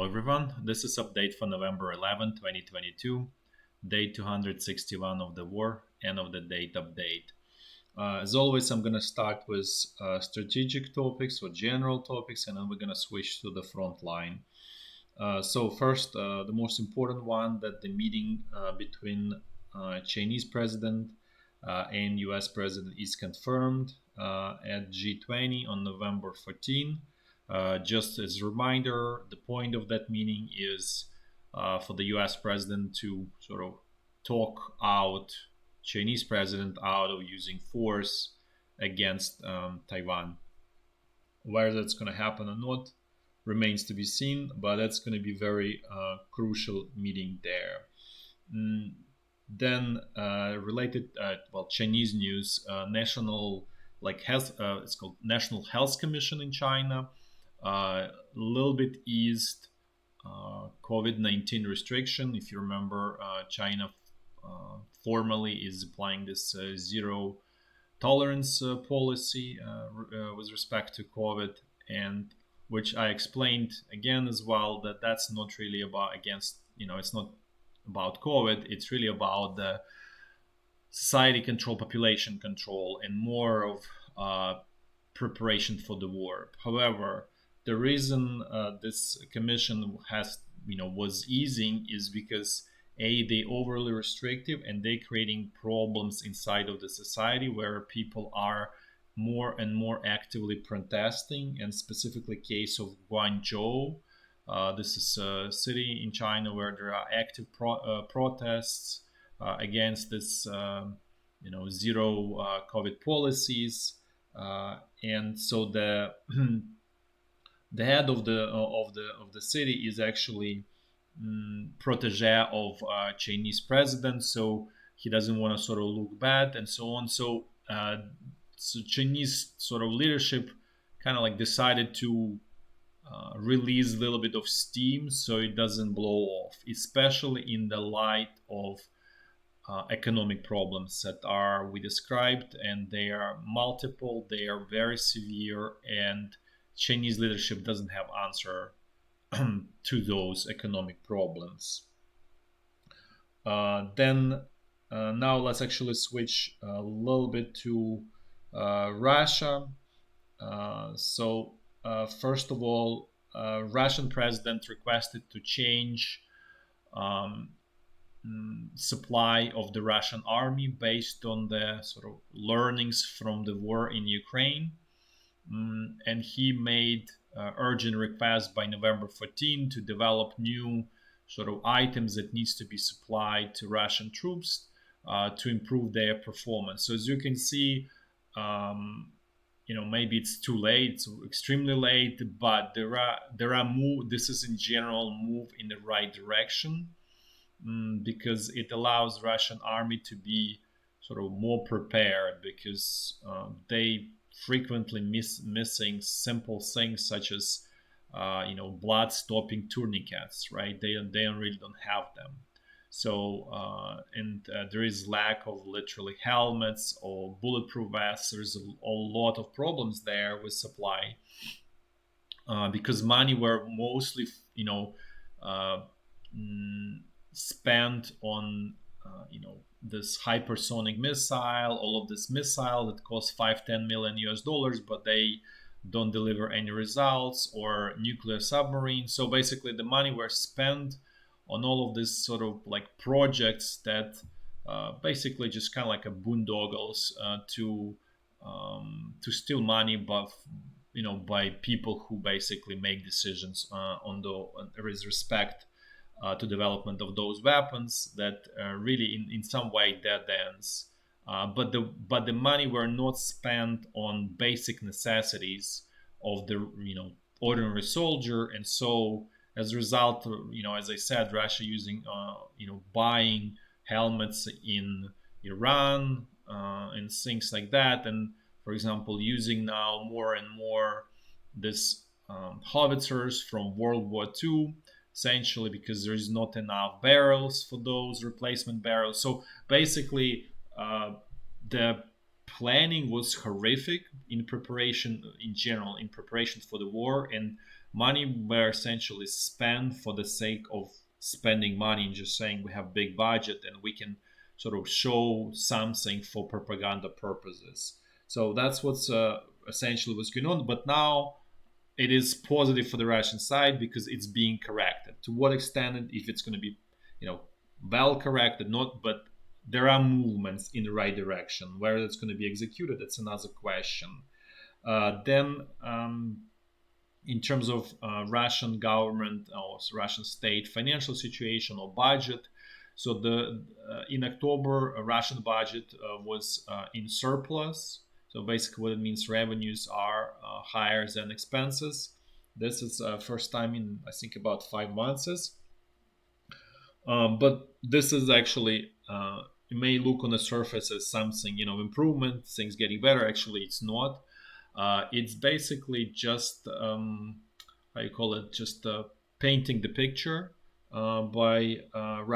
everyone. This is update for November 11, 2022, day 261 of the war, end of the date update. As always, I'm going to start with strategic topics or general topics, and then we're going to switch to the front line. So first, the most important one, that the meeting between Chinese president and US president is confirmed at G20 on November 14. Just as a reminder, the point of that meeting is for the US president to sort of talk out Chinese president out of using force against Taiwan. Whether that's going to happen or not remains to be seen, but that's going to be very crucial meeting there. Then related, Chinese news, national health, it's called National Health Commission in China, a little bit eased COVID-19 restriction. If you remember, China formally is applying this zero tolerance policy with respect to COVID, and which I explained again as well, that that's not really about it's not about COVID, it's really about the society control, population control, and more of preparation for the war. However, the reason this commission was easing is because they overly restrictive, and they creating problems inside of the society where people are more and more actively protesting. And specifically case of Guangzhou, this is a city in China where there are active protests against this zero COVID policies, and so the the head of the city is actually protege of Chinese president, so he doesn't want to sort of look bad and so on. So Chinese sort of leadership kind of decided to release a little bit of steam so it doesn't blow off, especially in the light of economic problems that we described, and they are multiple, they are very severe, and Chinese leadership doesn't have answer to those economic problems. Then now let's actually switch a little bit to Russia. First of all, Russian president requested to change supply of the Russian army based on the sort of learnings from the war in Ukraine. And he made urgent request by November 14 to develop new sort of items that needs to be supplied to Russian troops to improve their performance. So as you can see, maybe it's too late, it's extremely late, but there are move. This is in general move in the right direction, because it allows Russian army to be sort of more prepared, because they frequently missing simple things such as blood stopping tourniquets, right? They really don't have them. So there is lack of literally helmets or bulletproof vests. There's a lot of problems there with supply, because money were mostly spent on this hypersonic missile, all of this missile that costs $5-10 million US, but they don't deliver any results, or nuclear submarines. So basically the money were spent on all of this sort of projects that basically just kind of a boondoggles to steal money, but by people who basically make decisions with respect to development of those weapons that really in some way dead ends. But the money were not spent on basic necessities of the ordinary soldier, and so as a result, as I said, Russia using buying helmets in Iran and things like that, and for example using now more and more this howitzers from World War II, essentially because there is not enough barrels for those replacement barrels. So basically the planning was horrific in preparation in general, in preparation for the war, and money were essentially spent for the sake of spending money and just saying we have big budget and we can sort of show something for propaganda purposes. So that's what's essentially what's going on. But now it is positive for the Russian side because it's being corrected. To what extent, if it's going to be, well corrected, not, but there are movements in the right direction. Where it's going to be executed, that's another question. Then, in terms of Russian government or Russian state financial situation or budget, so the in October, a Russian budget was in surplus. So basically, what it means, revenues are higher than expenses. This is first time in, I think, about 5 months. But this is actually, it may look on the surface as something, improvement, things getting better. Actually, it's not. It's basically just, how you call it, just painting the picture by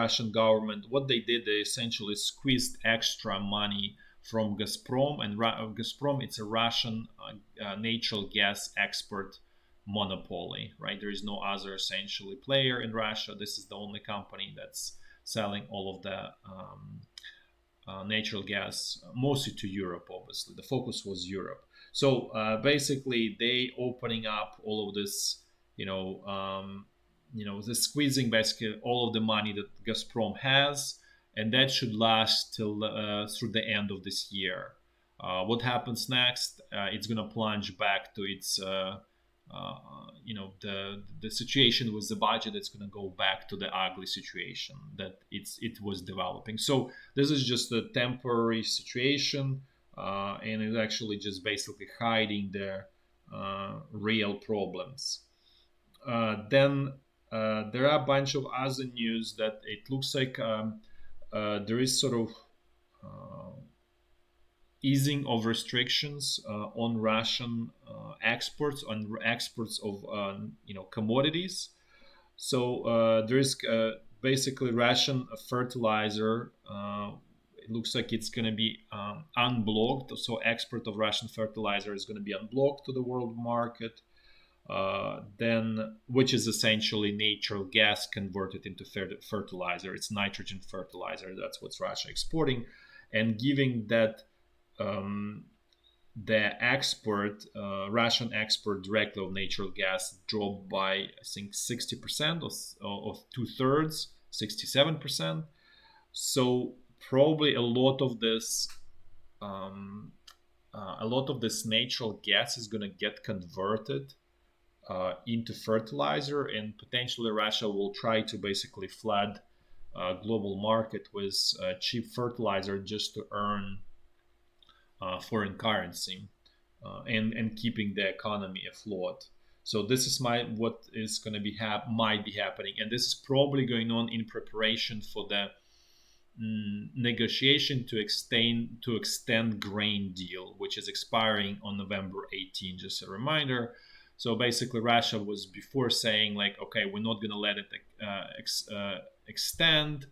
Russian government. What they did, they essentially squeezed extra money from Gazprom, and Gazprom, it's a Russian natural gas export monopoly, right? There is no other essentially player in Russia. This is the only company that's selling all of the natural gas, mostly to Europe. Obviously, the focus was Europe. So basically, they opening up all of this, the squeezing basically all of the money that Gazprom has, and that should last till through the end of this year. What happens next? It's going to plunge back to its the situation with the budget. It's going to go back to the ugly situation that it was developing. So this is just a temporary situation, and it's actually just basically hiding the real problems. Then there are a bunch of other news that it looks like there is sort of easing of restrictions on Russian exports, of commodities. So there is basically Russian fertilizer. It looks like it's going to be unblocked. So export of Russian fertilizer is going to be unblocked to the world market. Then, which is essentially natural gas converted into fertilizer. It's nitrogen fertilizer. That's what Russia exporting, and giving that the Russian export directly of natural gas dropped by, I think, 60% of 2/3, 67%. So probably a lot of this natural gas is going to get converted into fertilizer, and potentially Russia will try to basically flood global market with cheap fertilizer just to earn foreign currency and keeping the economy afloat. So this is what is going to be might be happening, and this is probably going on in preparation for the negotiation to extend grain deal, which is expiring on November 18. Just a reminder. So basically, Russia was before saying like, okay, we're not going to let it extend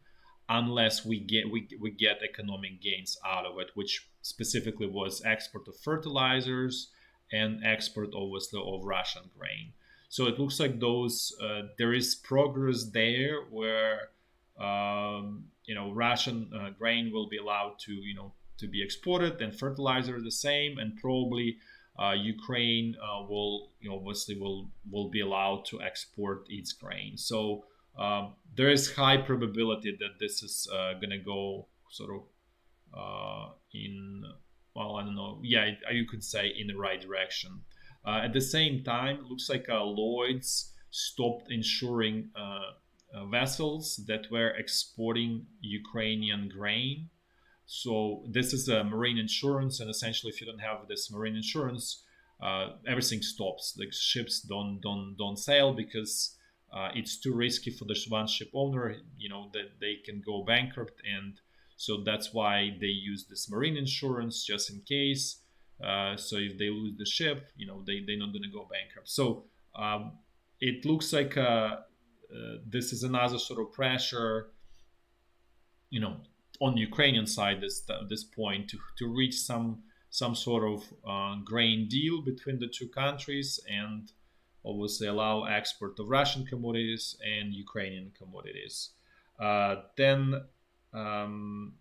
unless we get economic gains out of it, which specifically was export of fertilizers and export, obviously, of Russian grain. So it looks like there is progress there where Russian grain will be allowed to be exported, and fertilizer the same, and probably Ukraine will be allowed to export its grain. So there is high probability that this is going to go sort of I don't know, yeah, you could say in the right direction. At the same time, it looks like Lloyd's stopped insuring vessels that were exporting Ukrainian grain. So this is a marine insurance, and essentially, if you don't have this marine insurance, everything stops. The ships don't sail because it's too risky for the one ship owner. That they can go bankrupt, and so that's why they use this marine insurance just in case. So if they lose the ship, they're not going to go bankrupt. So it looks like this is another sort of pressure, on the Ukrainian side this point to reach some sort of grain deal between the two countries, and obviously allow export of Russian commodities and Ukrainian commodities. Then um,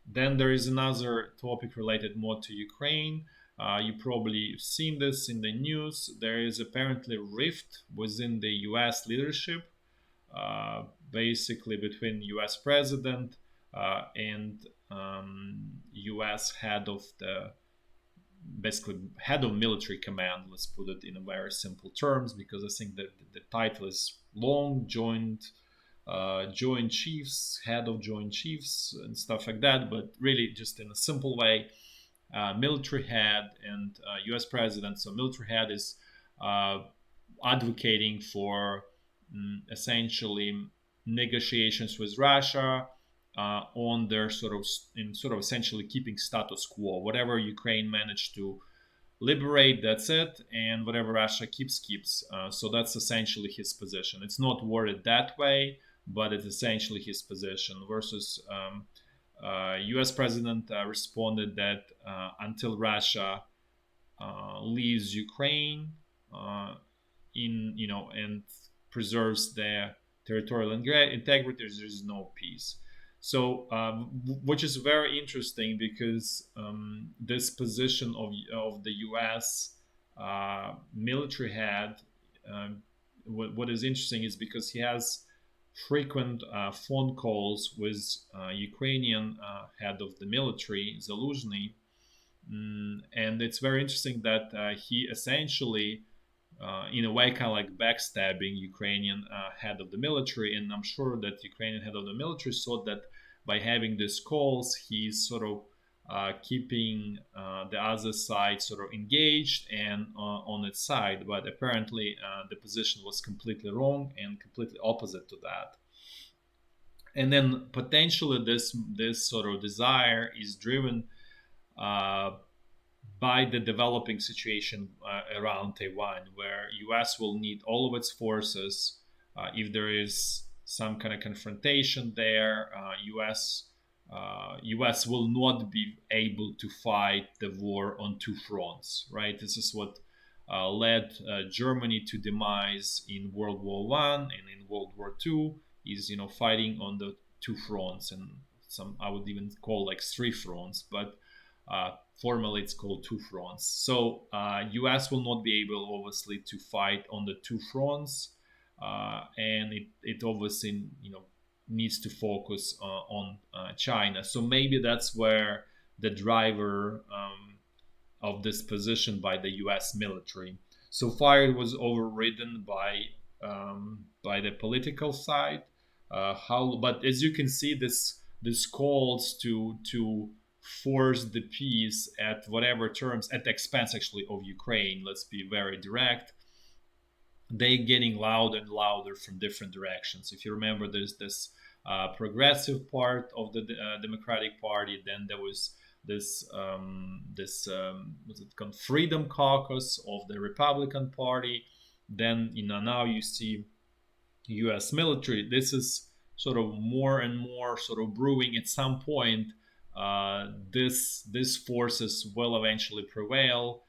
then there is another topic related more to Ukraine. You probably seen this in the news. There is apparently rift within the U.S. leadership, basically between U.S. president and U.S. head of the basically head of military command. Let's put it in a very simple terms, because I think that the title is long. Joint chiefs, head of joint chiefs, and stuff like that. But really, just in a simple way, military head and U.S. president. So military head is uh, advocating for essentially negotiations with Russia on their sort of essentially keeping status quo. Whatever Ukraine managed to liberate, that's it, and whatever Russia keeps. So that's essentially his position. It's not worded that way, but it's essentially his position. Versus U.S. president responded that until Russia leaves Ukraine and preserves their territorial integrity, there is no peace. So, which is very interesting, because this position of the U.S. Military head, what is interesting is because he has frequent phone calls with Ukrainian head of the military, Zaluzhny, and it's very interesting that he essentially, in a way, kind of like backstabbing Ukrainian head of the military. And I'm sure that Ukrainian head of the military thought that by having these calls, he's sort of keeping the other side sort of engaged and on its side. But apparently, the position was completely wrong and completely opposite to that. And then potentially, this sort of desire is driven uh, by the developing situation around Taiwan, where U.S. will need all of its forces if there is some kind of confrontation there. U.S. will not be able to fight the war on two fronts, right? This is what led Germany to demise in World War One and in World War Two. Is fighting on the two fronts, and some I would even call like three fronts, but formally it's called two fronts. So U.S. will not be able, obviously, to fight on the two fronts, and it obviously needs to focus on China. So maybe that's where the driver of this position by the U.S. military. So far, it was overridden by the political side. But as you can see, this calls to force the peace at whatever terms, at the expense actually of Ukraine. Let's be very direct. They getting louder and louder from different directions. If you remember, there's this progressive part of the Democratic Party. Then there was this what's it called, Freedom Caucus of the Republican Party. Then now you see U.S. military. This is sort of more and more sort of brewing. At some point, this forces will eventually prevail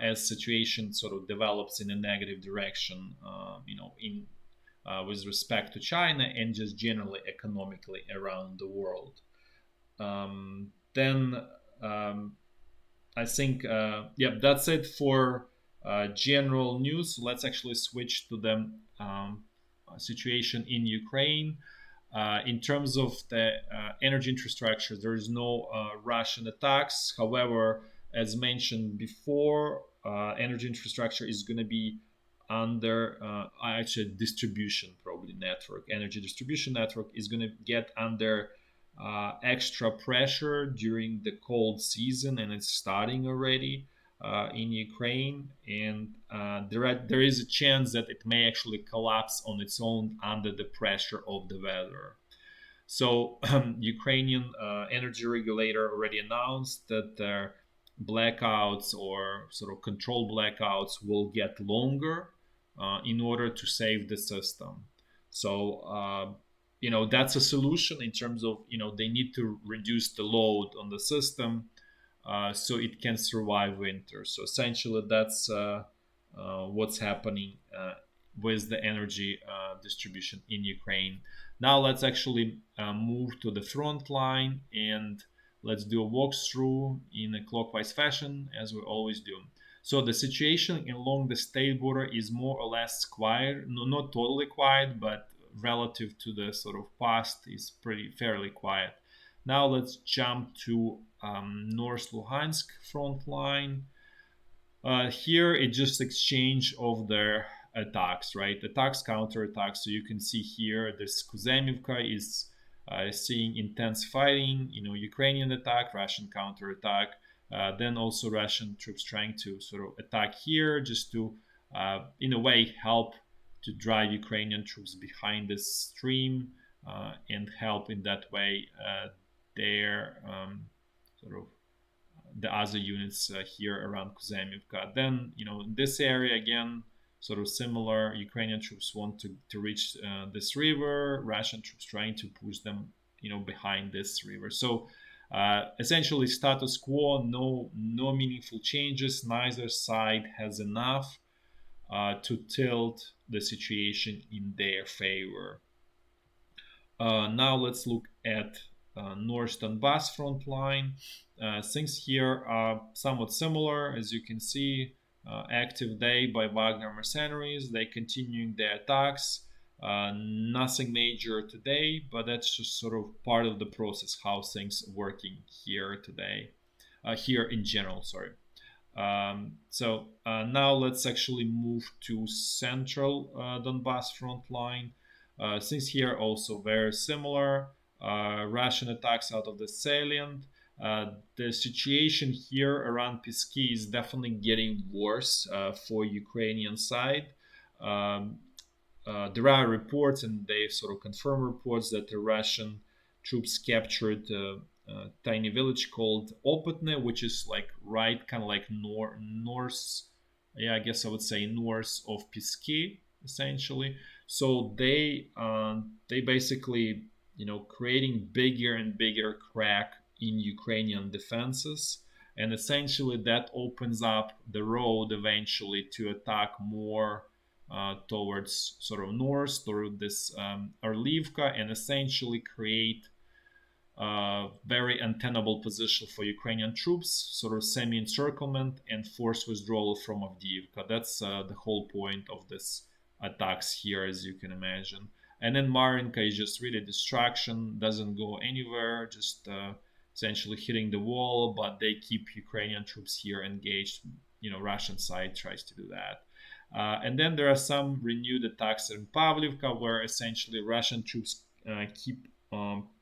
as situation sort of develops in a negative direction. In with respect to China and just generally economically around the world. Then I think, that's it for general news. Let's actually switch to the situation in Ukraine. In terms of the energy infrastructure, there is no Russian attacks. However, as mentioned before, energy infrastructure is going to be under actually distribution probably network. Energy distribution network is going to get under extra pressure during the cold season, and it's starting already in Ukraine. And there is a chance that it may actually collapse on its own under the pressure of the weather. So, Ukrainian energy regulator already announced that their blackouts or sort of controlled blackouts will get longer in order to save the system. So, that's a solution in terms of, they need to reduce the load on the system so it can survive winter. So essentially, what's happening with the energy distribution in Ukraine. Now let's actually move to the front line and let's do a walkthrough in a clockwise fashion as we always do. So the situation along the state border is more or less quiet, no, not totally quiet, but relative to the sort of past is pretty fairly quiet. Now let's jump to North Luhansk front line. Here it just exchange of their attacks, right? Attacks, counterattacks. So you can see here this Kuzemivka is seeing intense fighting, Ukrainian attack, Russian counterattack. Then also Russian troops trying to sort of attack here just to, in a way, help to drive Ukrainian troops behind this stream and help in that way their sort of the other units here around Kuzemivka. Then, in this area again, sort of similar. Ukrainian troops want to reach this river. Russian troops trying to push them, behind this river. So essentially status quo. No meaningful changes. Neither side has enough to tilt the situation in their favor. Now let's look at North Donbass front line. Things here are somewhat similar. As you can see, active day by Wagner mercenaries. They continuing their attacks. Nothing major today, but that's just sort of part of the process, how things working here today. Here in general, sorry. So now let's actually move to central Donbass front line. Things here also very similar. Russian attacks out of the salient. The situation here around Pisky is definitely getting worse for Ukrainian side. There are reports, and they sort of confirm reports, that the Russian troops captured a tiny village called Opytne, which is like right kind of like north, yeah, I guess I would say north of Pisky, essentially. So they basically, creating bigger and bigger crack in Ukrainian defenses, and essentially that opens up the road eventually to attack more towards sort of north, toward this Arlivka, and essentially create very untenable position for Ukrainian troops, sort of semi-encirclement and forced withdrawal from Avdiivka. That's the whole point of this attacks here, as you can imagine. And then Marinka is just really distraction, doesn't go anywhere, just essentially hitting the wall, but they keep Ukrainian troops here engaged. Russian side tries to do that. And then there are some renewed attacks in Pavlivka, where essentially Russian troops keep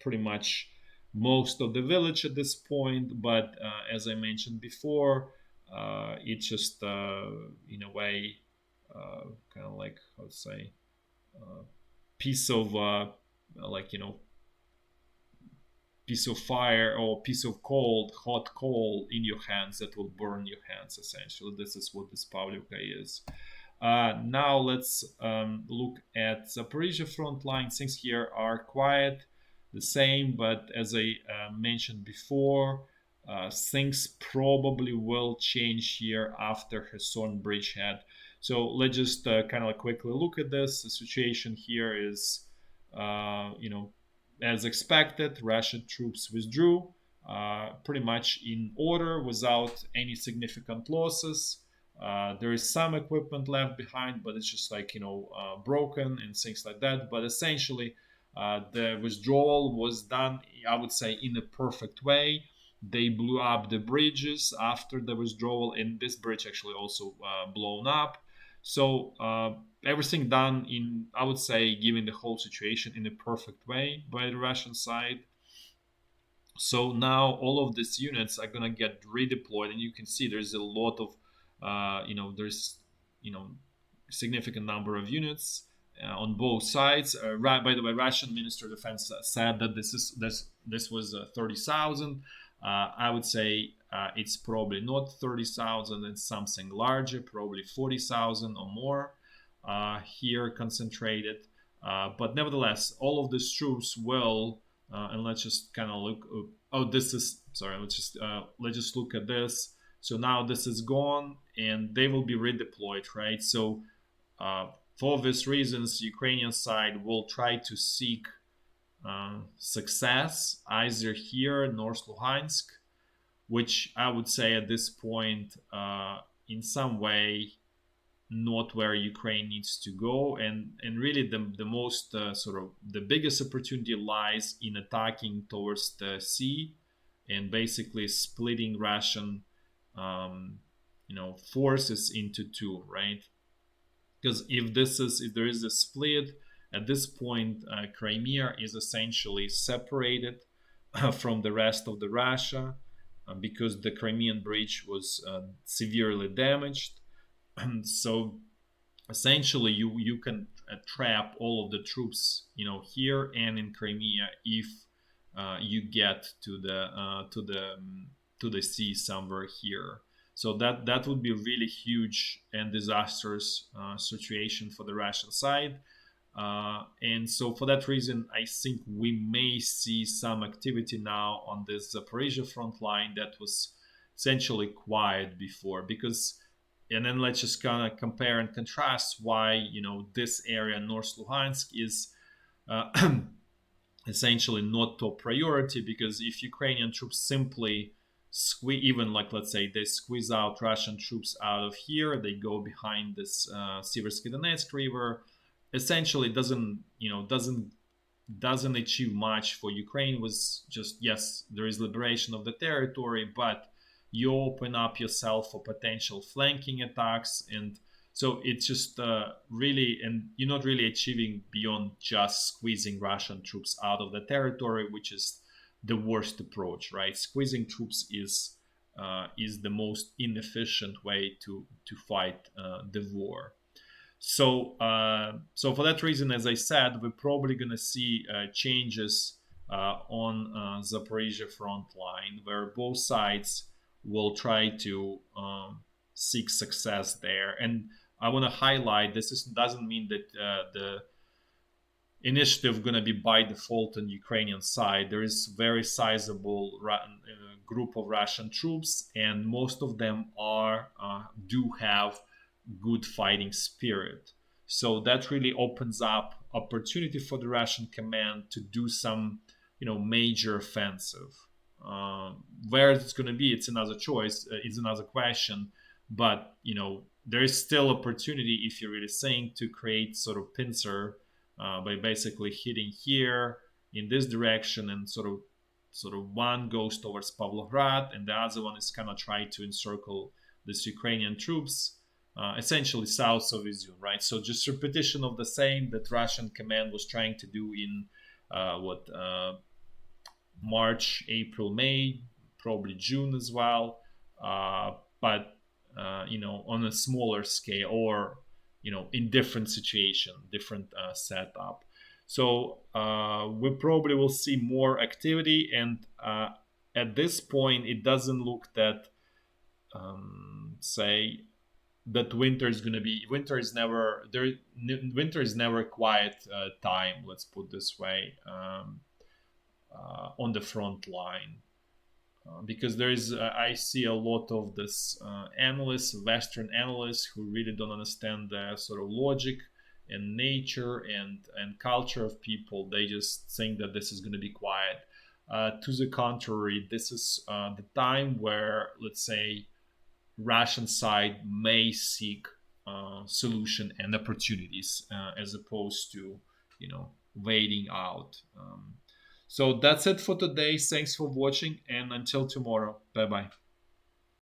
pretty much most of the village at this point, but as I mentioned before, it's just in a way kind of like, how to say, piece of like piece of fire or piece of hot coal in your hands that will burn your hands. Essentially, this is what this Pavlivka is. Now let's look at Zaporizhya front line. Things here are quiet, the same, but as I mentioned before, things probably will change here after Kherson bridgehead. So let's just kind of quickly look at this. The situation here is, as expected, Russian troops withdrew pretty much in order without any significant losses. There is some equipment left behind, but it's just like, broken and things like that. But essentially, the withdrawal was done, I would say, in a perfect way. They blew up the bridges after the withdrawal, and this bridge actually also blown up. So everything done in, I would say, given the whole situation, in a perfect way by the Russian side. So now all of these units are gonna get redeployed, and you can see there's a lot of, there's, significant number of units on both sides. By the way, Russian Minister of Defense said that this was 30,000. I would say it's probably not 30,000. It's something larger, probably 40,000 or more here concentrated. But nevertheless, all of these troops will, and let's just kind of look. Oh, this is sorry. Let's just look at this. So now this is gone, and they will be redeployed, right? So for these reasons, Ukrainian side will try to seek success either here, North Luhansk, which I would say at this point, in some way, not where Ukraine needs to go, and really the most sort of the biggest opportunity lies in attacking towards the sea, and basically splitting Russian, forces into two, right? Because if there is a split at this point, Crimea is essentially separated from the rest of the Russia, because the Crimean bridge was severely damaged. So essentially, you can trap all of the troops, here and in Crimea, if you get to the sea somewhere here. So that would be a really huge and disastrous situation for the Russian side. And so for that reason, I think we may see some activity now on this Zaporizhya front line that was essentially quiet before. Because, and then let's just kind of compare and contrast why, this area, North Luhansk, is uh, essentially not top priority. Because if Ukrainian troops simply squeeze, even like let's say they squeeze out Russian troops out of here, they go behind this Siversky Donetsk river, essentially doesn't achieve much for Ukraine. Was just, yes, there is liberation of the territory, but you open up yourself for potential flanking attacks. And so it's just really, and you're not really achieving beyond just squeezing Russian troops out of the territory, which is the worst approach, right? Squeezing troops is the most inefficient way to fight the war. So for that reason, as I said, we're probably going to see changes on Zaporizhia front line, where both sides will try to seek success there. And I want to highlight doesn't mean that the initiative going to be by default on Ukrainian side. There is very sizable group of Russian troops, and most of them do have good fighting spirit. So that really opens up opportunity for the Russian command to do some, major offensive. Where it's going to be, it's another choice. It's another question. But there is still opportunity, if you're really saying, to create sort of pincer by basically hitting here in this direction, and sort of one goes towards Pavlograd, and the other one is kind of trying to encircle these Ukrainian troops, essentially south of Izium, right? So just repetition of the same that Russian command was trying to do in March, April, May, probably June as well, but on a smaller scale, or in different situation, different setup. So we probably will see more activity, and at this point, it doesn't look that say that winter is never a quiet time. Let's put this way, on the front line. Because there is, I see a lot of this Western analysts, who really don't understand the sort of logic and nature and culture of people. They just think that this is going to be quiet. To the contrary, this is the time where, let's say, Russian side may seek solution and opportunities, as opposed to, waiting out. So that's it for today. Thanks for watching, and until tomorrow. Bye bye.